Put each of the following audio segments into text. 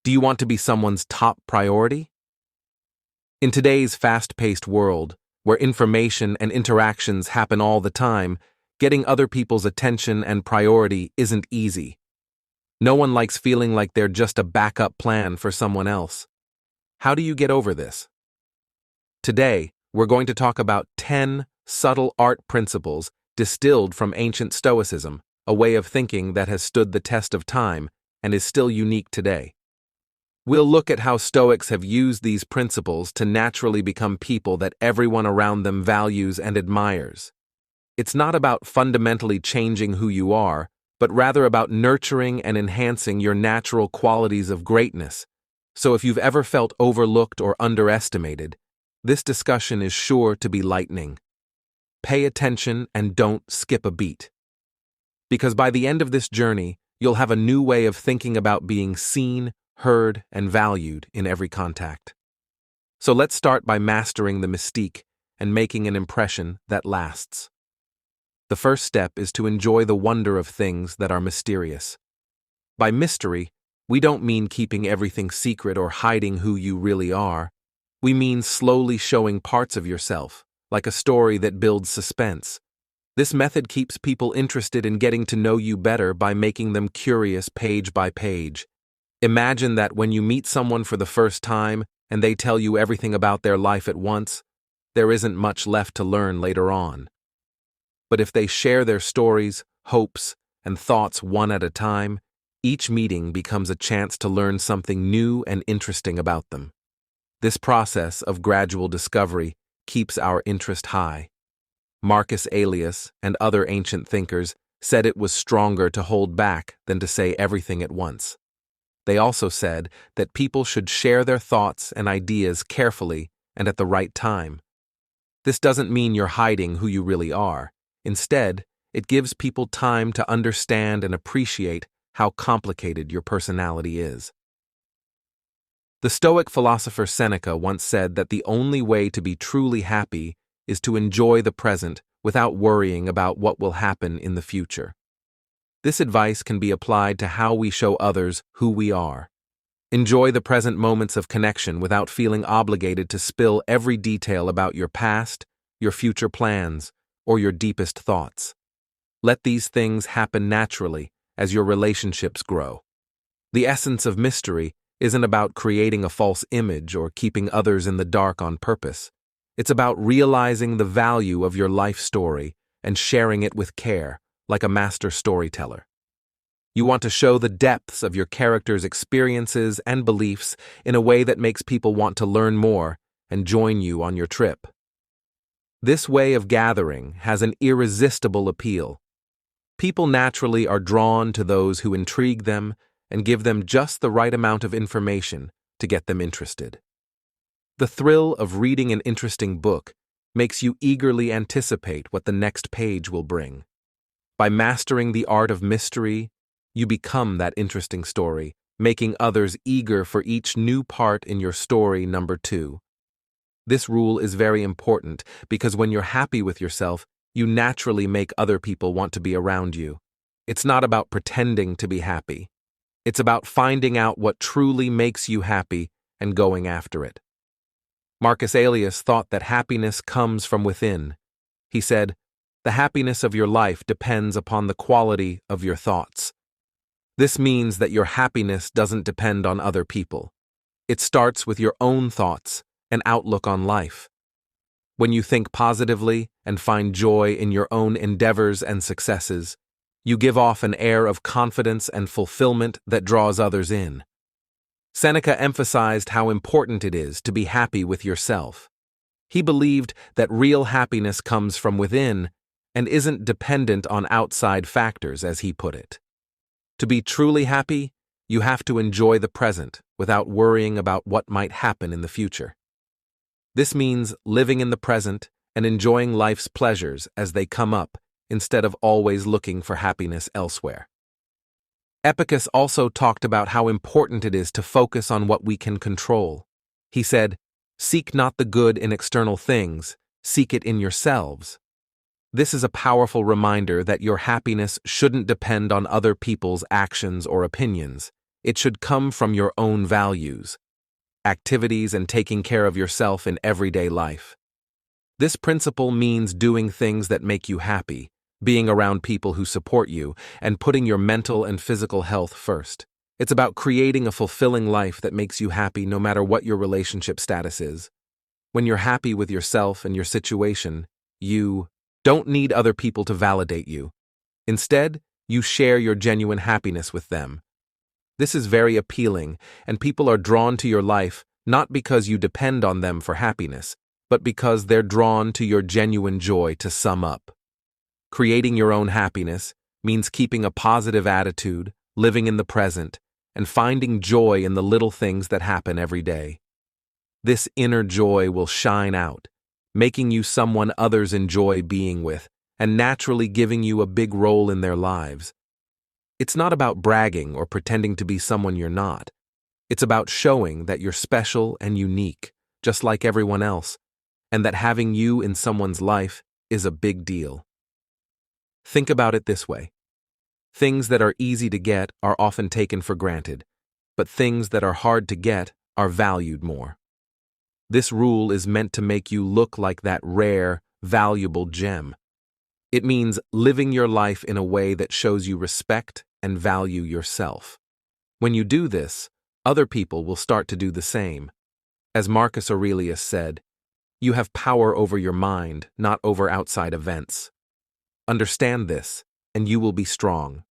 Do you want to be someone's top priority? In today's fast-paced world, where information and interactions happen all the time, getting other people's attention and priority isn't easy. No one likes feeling like they're just a backup plan for someone else. How do you get over this? Today, we're going to talk about 10 subtle art principles distilled from ancient Stoicism, a way of thinking that has stood the test of time and is still unique today. We'll look at how Stoics have used these principles to naturally become people that everyone around them values and admires. It's not about fundamentally changing who you are, but rather about nurturing and enhancing your natural qualities of greatness. So if you've ever felt overlooked or underestimated, this discussion is sure to be lightning. Pay attention and don't skip a beat. Because by the end of this journey, you'll have a new way of thinking about being seen, heard, and valued in every contact. So let's start by mastering the mystique and making an impression that lasts. The first step is to enjoy the wonder of things that are mysterious. By mystery, we don't mean keeping everything secret or hiding who you really are. We mean slowly showing parts of yourself, like a story that builds suspense. This method keeps people interested in getting to know you better by making them curious page by page. Imagine that when you meet someone for the first time and they tell you everything about their life at once, there isn't much left to learn later on. But if they share their stories, hopes, and thoughts one at a time, each meeting becomes a chance to learn something new and interesting about them. This process of gradual discovery keeps our interest high. Marcus Aurelius and other ancient thinkers said it was stronger to hold back than to say everything at once. They also said that people should share their thoughts and ideas carefully and at the right time. This doesn't mean you're hiding who you really are. Instead, it gives people time to understand and appreciate how complicated your personality is. The Stoic philosopher Seneca once said that the only way to be truly happy is to enjoy the present without worrying about what will happen in the future. This advice can be applied to how we show others who we are. Enjoy the present moments of connection without feeling obligated to spill every detail about your past, your future plans, or your deepest thoughts. Let these things happen naturally as your relationships grow. The essence of mystery isn't about creating a false image or keeping others in the dark on purpose. It's about realizing the value of your life story and sharing it with care, like a master storyteller. You want to show the depths of your character's experiences and beliefs in a way that makes people want to learn more and join you on your trip. This way of gathering has an irresistible appeal. People naturally are drawn to those who intrigue them and give them just the right amount of information to get them interested. The thrill of reading an interesting book makes you eagerly anticipate what the next page will bring. By mastering the art of mystery, you become that interesting story, making others eager for each new part in your story number 2. This rule is very important because when you're happy with yourself, you naturally make other people want to be around you. It's not about pretending to be happy. It's about finding out what truly makes you happy and going after it. Marcus Aurelius thought that happiness comes from within. He said, "The happiness of your life depends upon the quality of your thoughts." This means that your happiness doesn't depend on other people. It starts with your own thoughts and outlook on life. When you think positively and find joy in your own endeavors and successes, you give off an air of confidence and fulfillment that draws others in. Seneca emphasized how important it is to be happy with yourself. He believed that real happiness comes from within and isn't dependent on outside factors, as he put it. To be truly happy, you have to enjoy the present without worrying about what might happen in the future. This means living in the present and enjoying life's pleasures as they come up, instead of always looking for happiness elsewhere. Epictetus also talked about how important it is to focus on what we can control. He said, "Seek not the good in external things, seek it in yourselves." This is a powerful reminder that your happiness shouldn't depend on other people's actions or opinions. It should come from your own values, activities, and taking care of yourself in everyday life. This principle means doing things that make you happy, being around people who support you, and putting your mental and physical health first. It's about creating a fulfilling life that makes you happy no matter what your relationship status is. When you're happy with yourself and your situation, you don't need other people to validate you. Instead, you share your genuine happiness with them. This is very appealing, and people are drawn to your life not because you depend on them for happiness, but because they're drawn to your genuine joy. To sum up, creating your own happiness means keeping a positive attitude, living in the present, and finding joy in the little things that happen every day. This inner joy will shine out, making you someone others enjoy being with, and naturally giving you a big role in their lives. It's not about bragging or pretending to be someone you're not. It's about showing that you're special and unique, just like everyone else, and that having you in someone's life is a big deal. Think about it this way. Things that are easy to get are often taken for granted, but things that are hard to get are valued more. This rule is meant to make you look like that rare, valuable gem. It means living your life in a way that shows you respect and value yourself. When you do this, other people will start to do the same. As Marcus Aurelius said, you have power over your mind, not over outside events. Understand this, and you will be strong.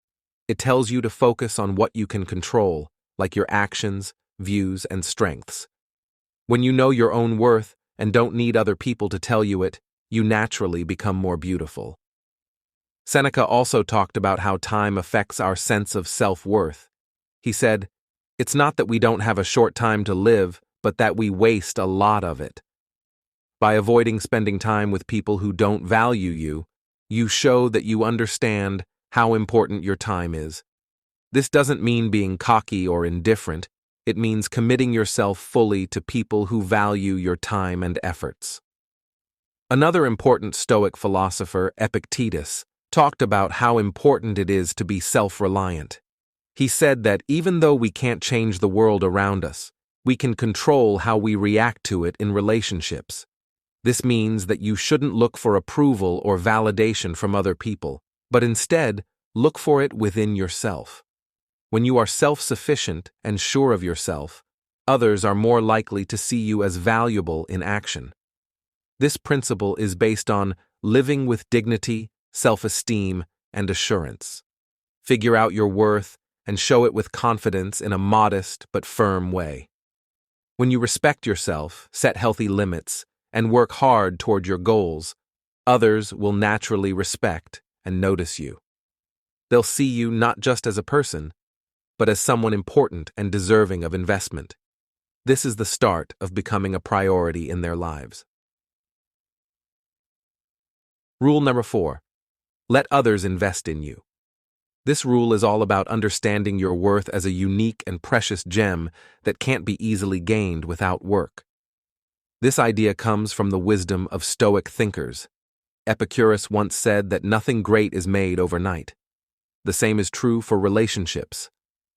It tells you to focus on what you can control, like your actions, views, and strengths. When you know your own worth and don't need other people to tell you it, you naturally become more beautiful. Seneca also talked about how time affects our sense of self-worth. He said, "It's not that we don't have a short time to live, but that we waste a lot of it." By avoiding spending time with people who don't value you, you show that you understand how important your time is. This doesn't mean being cocky or indifferent. It means committing yourself fully to people who value your time and efforts. Another important Stoic philosopher, Epictetus, talked about how important it is to be self-reliant. He said that even though we can't change the world around us, we can control how we react to it in relationships. This means that you shouldn't look for approval or validation from other people, but instead, look for it within yourself. When you are self-sufficient and sure of yourself, others are more likely to see you as valuable in action. This principle is based on living with dignity, self-esteem, and assurance. Figure out your worth and show it with confidence in a modest but firm way. When you respect yourself, set healthy limits, and work hard toward your goals, others will naturally respect and notice you. They'll see you not just as a person, but as someone important and deserving of investment. This is the start of becoming a priority in their lives. Rule number 4. Let others invest in you. This rule is all about understanding your worth as a unique and precious gem that can't be easily gained without work. This idea comes from the wisdom of Stoic thinkers. Epicurus once said that nothing great is made overnight. The same is true for relationships.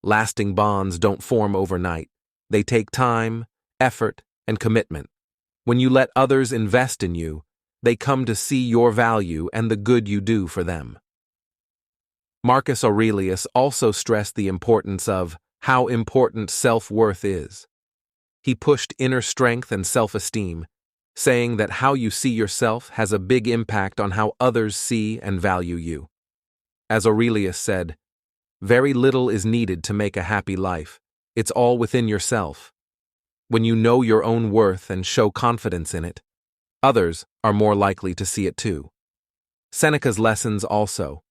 Lasting bonds don't form overnight. They take time, effort, and commitment. When you let others invest in you, they come to see your value and the good you do for them. Marcus Aurelius also stressed the importance of how important self-worth is. He pushed inner strength and self-esteem, saying that how you see yourself has a big impact on how others see and value you. As Aurelius said, "Very little is needed to make a happy life. It's all within yourself." When you know your own worth and show confidence in it, others are more likely to see it too. Seneca's lessons also.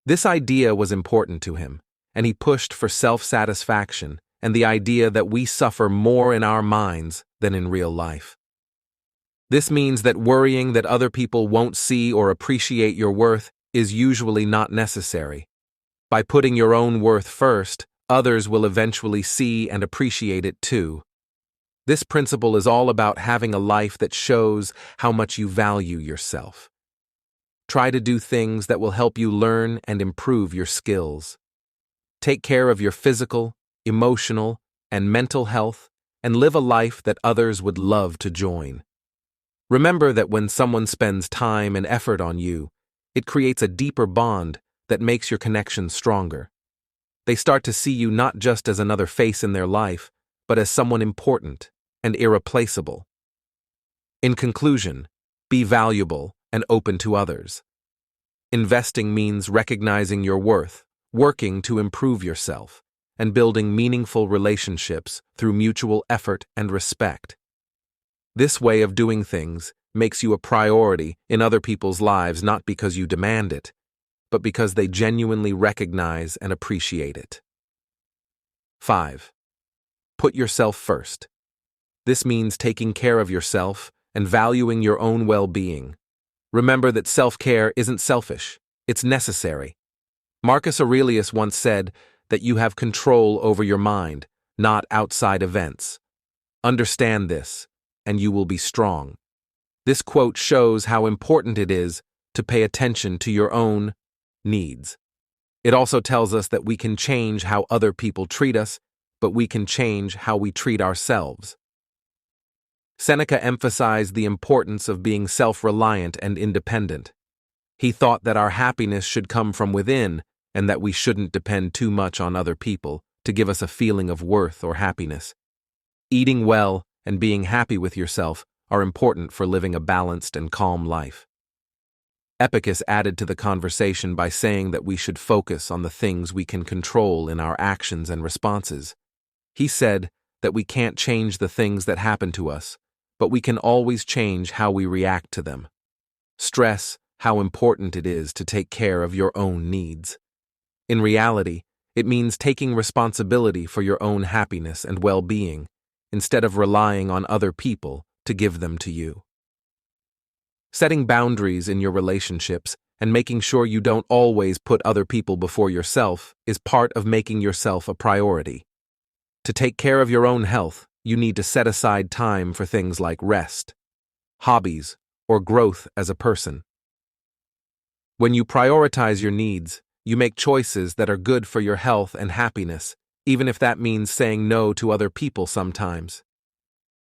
This idea was important to him, and he pushed for self-satisfaction and the idea that we suffer more in our minds than in real life. This means that worrying that other people won't see or appreciate your worth is usually not necessary. By putting your own worth first, others will eventually see and appreciate it too. This principle is all about having a life that shows how much you value yourself. Try to do things that will help you learn and improve your skills. Take care of your physical, emotional, and mental health, and live a life that others would love to join. Remember that when someone spends time and effort on you, it creates a deeper bond that makes your connection stronger. They start to see you not just as another face in their life, but as someone important and irreplaceable. In conclusion, be valuable and open to others. Investing means recognizing your worth, working to improve yourself, and building meaningful relationships through mutual effort and respect. This way of doing things makes you a priority in other people's lives not because you demand it, but because they genuinely recognize and appreciate it. 5. Put yourself first. This means taking care of yourself and valuing your own well-being. Remember that self-care isn't selfish, it's necessary. Marcus Aurelius once said that you have control over your mind, not outside events. Understand this, and you will be strong. This quote shows how important it is to pay attention to your own needs. It also tells us that we can change how other people treat us, but we can change how we treat ourselves. Seneca emphasized the importance of being self-reliant and independent. He thought that our happiness should come from within and that we shouldn't depend too much on other people to give us a feeling of worth or happiness. Eating well and being happy with yourself are important for living a balanced and calm life. Epicus added to the conversation by saying that we should focus on the things we can control in our actions and responses. He said that we can't change the things that happen to us, but we can always change how we react to them. Stress how important it is to take care of your own needs. In reality, it means taking responsibility for your own happiness and well-being, instead of relying on other people to give them to you. Setting boundaries in your relationships and making sure you don't always put other people before yourself is part of making yourself a priority. To take care of your own health, you need to set aside time for things like rest, hobbies, or growth as a person. When you prioritize your needs, you make choices that are good for your health and happiness, even if that means saying no to other people sometimes.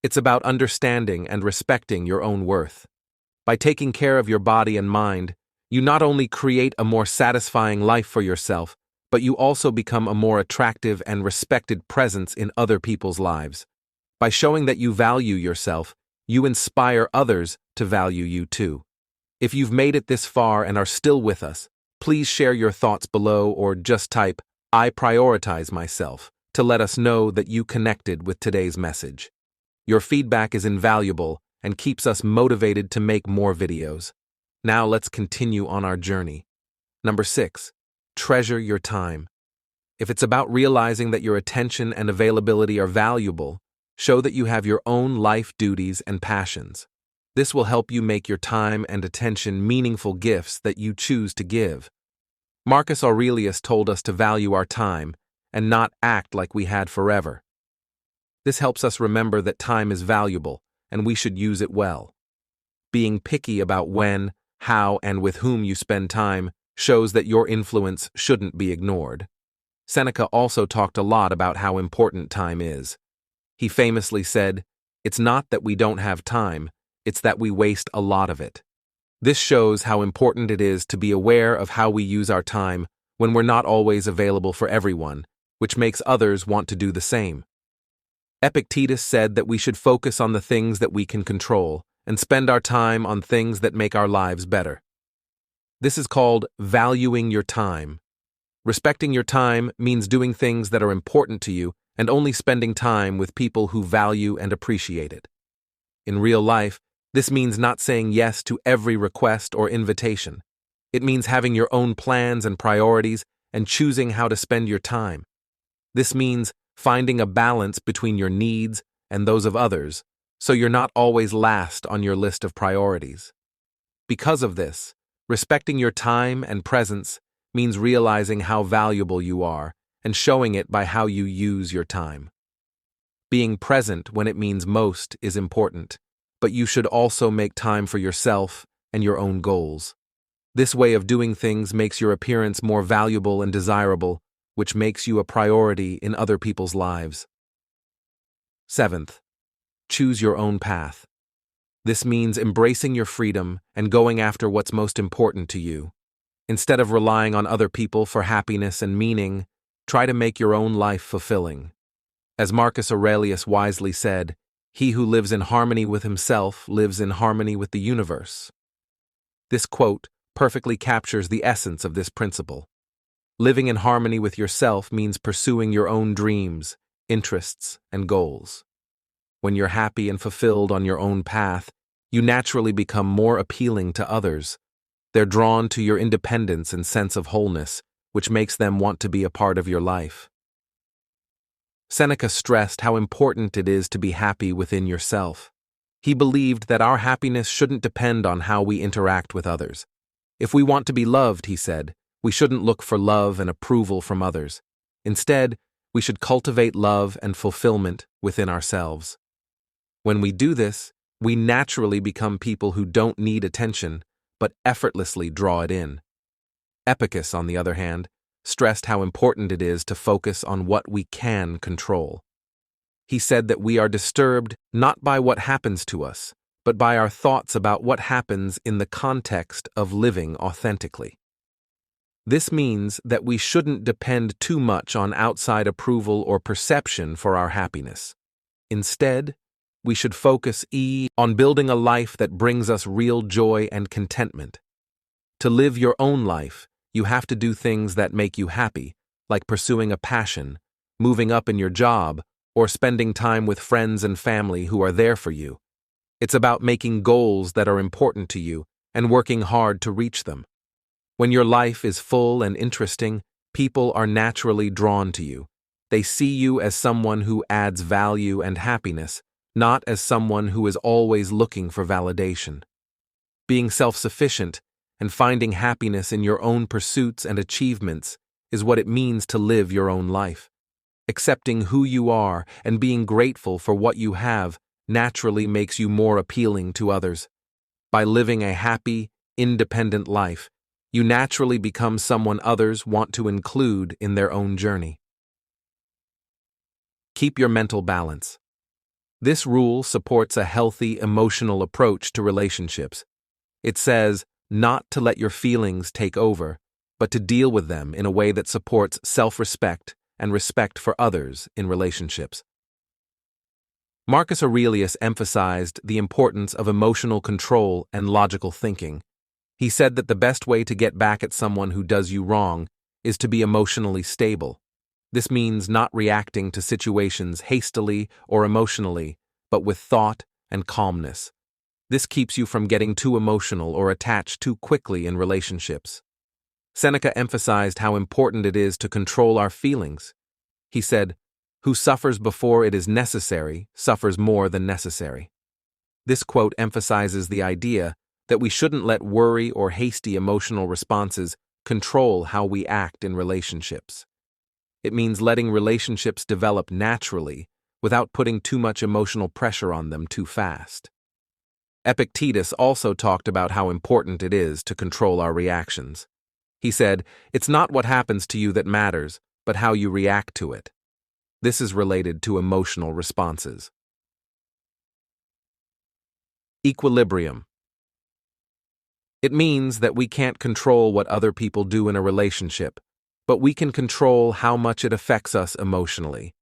It's about understanding and respecting your own worth. By taking care of your body and mind, you not only create a more satisfying life for yourself, but you also become a more attractive and respected presence in other people's lives. By showing that you value yourself, you inspire others to value you too. If you've made it this far and are still with us, please share your thoughts below or just type, "I prioritize myself," to let us know that you connected with today's message. Your feedback is invaluable and keeps us motivated to make more videos. Now let's continue on our journey. Number 6. Treasure your time. If it's about realizing that your attention and availability are valuable, show that you have your own life duties and passions. This will help you make your time and attention meaningful gifts that you choose to give. Marcus Aurelius told us to value our time and not act like we had forever. This helps us remember that time is valuable and we should use it well. Being picky about when, how, and with whom you spend time shows that your influence shouldn't be ignored. Seneca also talked a lot about how important time is. He famously said, "It's not that we don't have time, it's that we waste a lot of it." This shows how important it is to be aware of how we use our time when we're not always available for everyone, which makes others want to do the same. Epictetus said that we should focus on the things that we can control and spend our time on things that make our lives better. This is called valuing your time. Respecting your time means doing things that are important to you and only spending time with people who value and appreciate it. In real life, this means not saying yes to every request or invitation. It means having your own plans and priorities and choosing how to spend your time. This means finding a balance between your needs and those of others, so you're not always last on your list of priorities. Because of this, respecting your time and presence means realizing how valuable you are and showing it by how you use your time. Being present when it means most is important, but you should also make time for yourself and your own goals. This way of doing things makes your appearance more valuable and desirable, which makes you a priority in other people's lives. 7th, choose your own path. This means embracing your freedom and going after what's most important to you. Instead of relying on other people for happiness and meaning, try to make your own life fulfilling. As Marcus Aurelius wisely said, "He who lives in harmony with himself lives in harmony with the universe." This quote perfectly captures the essence of this principle. Living in harmony with yourself means pursuing your own dreams, interests, and goals. When you're happy and fulfilled on your own path, you naturally become more appealing to others. They're drawn to your independence and sense of wholeness, which makes them want to be a part of your life. Seneca stressed how important it is to be happy within yourself. He believed that our happiness shouldn't depend on how we interact with others. If we want to be loved, he said, we shouldn't look for love and approval from others. Instead, we should cultivate love and fulfillment within ourselves. When we do this, we naturally become people who don't need attention, but effortlessly draw it in. Epicus, on the other hand, stressed how important it is to focus on what we can control. He said that we are disturbed not by what happens to us, but by our thoughts about what happens in the context of living authentically. This means that we shouldn't depend too much on outside approval or perception for our happiness. Instead, we should focus on building a life that brings us real joy and contentment. To live your own life, you have to do things that make you happy, like pursuing a passion, moving up in your job, or spending time with friends and family who are there for you. It's about making goals that are important to you and working hard to reach them. When your life is full and interesting, people are naturally drawn to you. They see you as someone who adds value and happiness, not as someone who is always looking for validation. Being self-sufficient and finding happiness in your own pursuits and achievements is what it means to live your own life. Accepting who you are and being grateful for what you have naturally makes you more appealing to others. By living a happy, independent life, you naturally become someone others want to include in their own journey. Keep your mental balance. This rule supports a healthy emotional approach to relationships. It says not to let your feelings take over, but to deal with them in a way that supports self-respect and respect for others in relationships. Marcus Aurelius emphasized the importance of emotional control and logical thinking. He said that the best way to get back at someone who does you wrong is to be emotionally stable. This means not reacting to situations hastily or emotionally, but with thought and calmness. This keeps you from getting too emotional or attached too quickly in relationships. Seneca emphasized how important it is to control our feelings. He said, "Who suffers before it is necessary suffers more than necessary." This quote emphasizes the idea that we shouldn't let worry or hasty emotional responses control how we act in relationships. It means letting relationships develop naturally without putting too much emotional pressure on them too fast. Epictetus also talked about how important it is to control our reactions. He said, "It's not what happens to you that matters, but how you react to it." This is related to emotional responses. Equilibrium. It means that we can't control what other people do in a relationship, but we can control how much it affects us emotionally.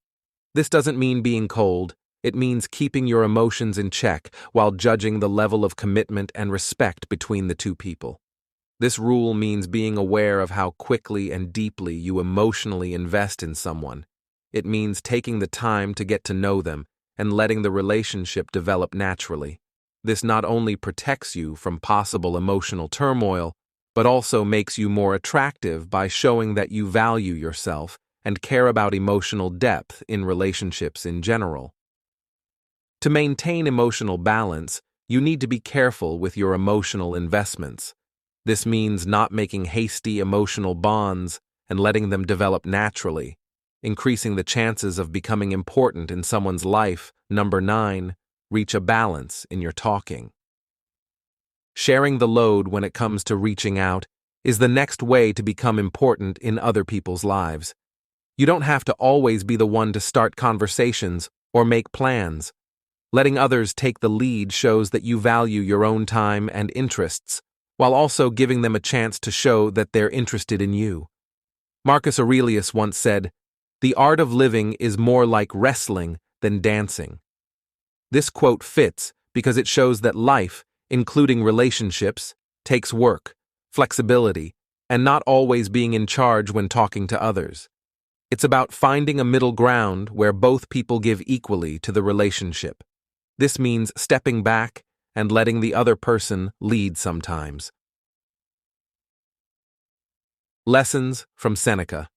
This doesn't mean being cold, it means keeping your emotions in check while judging the level of commitment and respect between the two people. This rule means being aware of how quickly and deeply you emotionally invest in someone. It means taking the time to get to know them and letting the relationship develop naturally. This not only protects you from possible emotional turmoil, but also makes you more attractive by showing that you value yourself and care about emotional depth in relationships in general. To maintain emotional balance, you need to be careful with your emotional investments. This means not making hasty emotional bonds and letting them develop naturally, increasing the chances of becoming important in someone's life. Number 9, reach a balance in your talking. Sharing the load when it comes to reaching out is the next way to become important in other people's lives. You don't have to always be the one to start conversations or make plans. Letting others take the lead shows that you value your own time and interests, while also giving them a chance to show that they're interested in you. Marcus Aurelius once said, "The art of living is more like wrestling than dancing." This quote fits because it shows that life, including relationships, takes work, flexibility, and not always being in charge when talking to others. It's about finding a middle ground where both people give equally to the relationship. This means stepping back and letting the other person lead sometimes. Lessons from Seneca.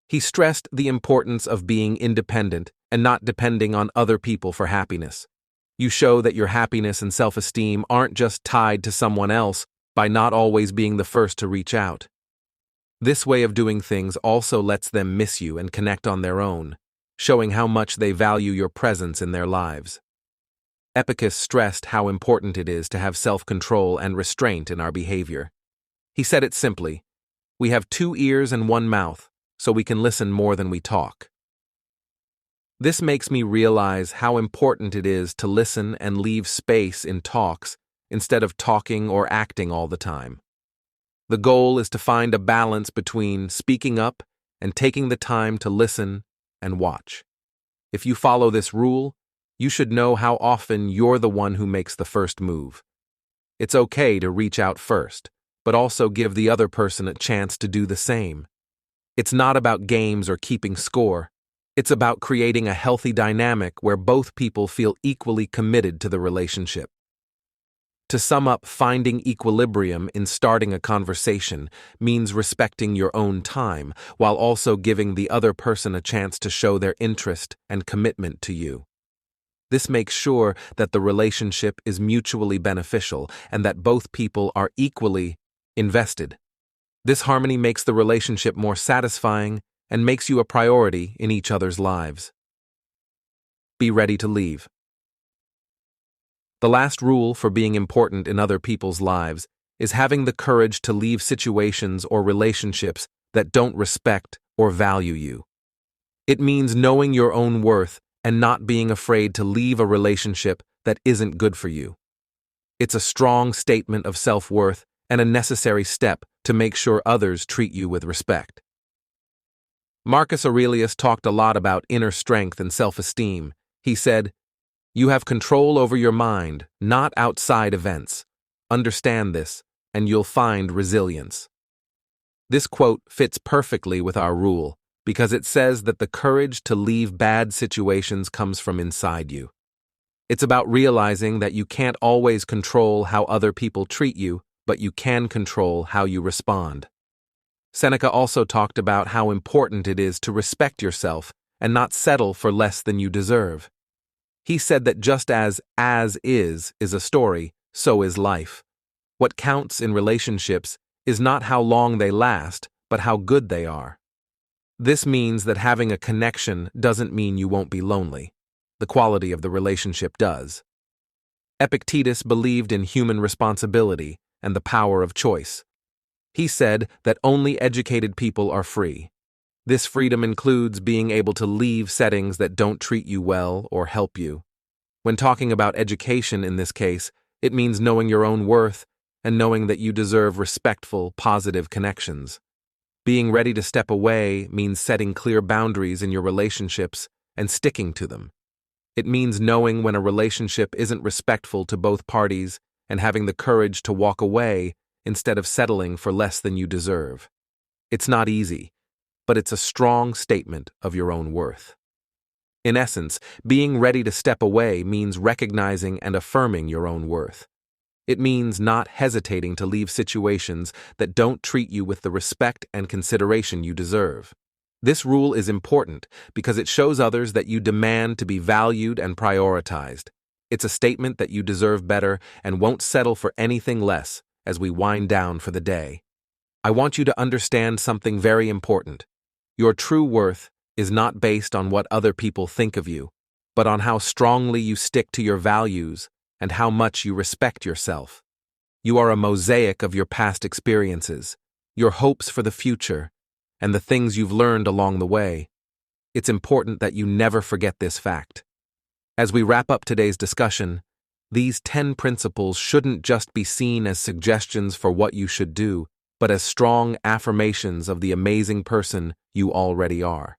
He stressed the importance of being independent and not depending on other people for happiness. You show that your happiness and self-esteem aren't just tied to someone else by not always being the first to reach out. This way of doing things also lets them miss you and connect on their own, showing how much they value your presence in their lives. Epictetus stressed how important it is to have self-control and restraint in our behavior. He said it simply, "We have 2 ears and 1 mouth, so we can listen more than we talk." This makes me realize how important it is to listen and leave space in talks instead of talking or acting all the time. The goal is to find a balance between speaking up and taking the time to listen and watch. If you follow this rule, you should know how often you're the one who makes the first move. It's okay to reach out first, but also give the other person a chance to do the same. It's not about games or keeping score. It's about creating a healthy dynamic where both people feel equally committed to the relationship. To sum up, finding equilibrium in starting a conversation means respecting your own time while also giving the other person a chance to show their interest and commitment to you. This makes sure that the relationship is mutually beneficial and that both people are equally invested. This harmony makes the relationship more satisfying and makes you a priority in each other's lives. Be ready to leave. The last rule for being important in other people's lives is having the courage to leave situations or relationships that don't respect or value you. It means knowing your own worth and not being afraid to leave a relationship that isn't good for you. It's a strong statement of self-worth and a necessary step to make sure others treat you with respect. Marcus Aurelius talked a lot about inner strength and self-esteem. He said, "You have control over your mind, not outside events. Understand this, and you'll find resilience." This quote fits perfectly with our rule because it says that the courage to leave bad situations comes from inside you. It's about realizing that you can't always control how other people treat you, but you can control how you respond. Seneca also talked about how important it is to respect yourself and not settle for less than you deserve. He said that just as is a story, so is life. What counts in relationships is not how long they last, but how good they are. This means that having a connection doesn't mean you won't be lonely. The quality of the relationship does. Epictetus believed in human responsibility and the power of choice. He said that only educated people are free. This freedom includes being able to leave settings that don't treat you well or help you. When talking about education in this case, it means knowing your own worth and knowing that you deserve respectful, positive connections. Being ready to step away means setting clear boundaries in your relationships and sticking to them. It means knowing when a relationship isn't respectful to both parties and having the courage to walk away instead of settling for less than you deserve. It's not easy, but it's a strong statement of your own worth. In essence, being ready to step away means recognizing and affirming your own worth. It means not hesitating to leave situations that don't treat you with the respect and consideration you deserve. This rule is important because it shows others that you demand to be valued and prioritized. It's a statement that you deserve better and won't settle for anything less as we wind down for the day. I want you to understand something very important. Your true worth is not based on what other people think of you, but on how strongly you stick to your values and how much you respect yourself. You are a mosaic of your past experiences, your hopes for the future, and the things you've learned along the way. It's important that you never forget this fact. As we wrap up today's discussion, these 10 principles shouldn't just be seen as suggestions for what you should do, but as strong affirmations of the amazing person you already are.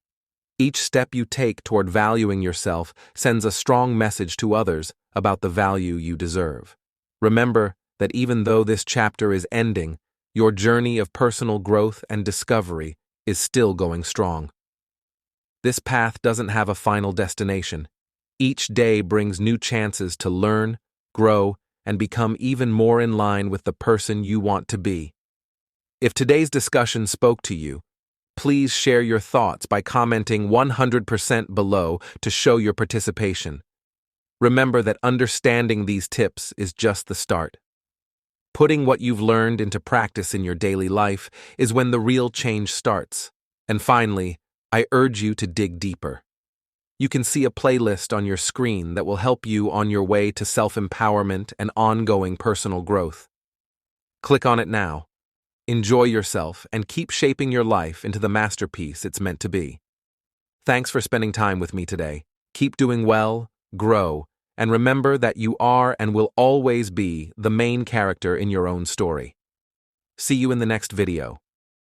Each step you take toward valuing yourself sends a strong message to others about the value you deserve. Remember that even though this chapter is ending, your journey of personal growth and discovery is still going strong. This path doesn't have a final destination. Each day brings new chances to learn, grow, and become even more in line with the person you want to be. If today's discussion spoke to you, please share your thoughts by commenting 100% below to show your participation. Remember that understanding these tips is just the start. Putting what you've learned into practice in your daily life is when the real change starts. And finally, I urge you to dig deeper. You can see a playlist on your screen that will help you on your way to self-empowerment and ongoing personal growth. Click on it now. Enjoy yourself and keep shaping your life into the masterpiece it's meant to be. Thanks for spending time with me today. Keep doing well, grow, and remember that you are and will always be the main character in your own story. See you in the next video.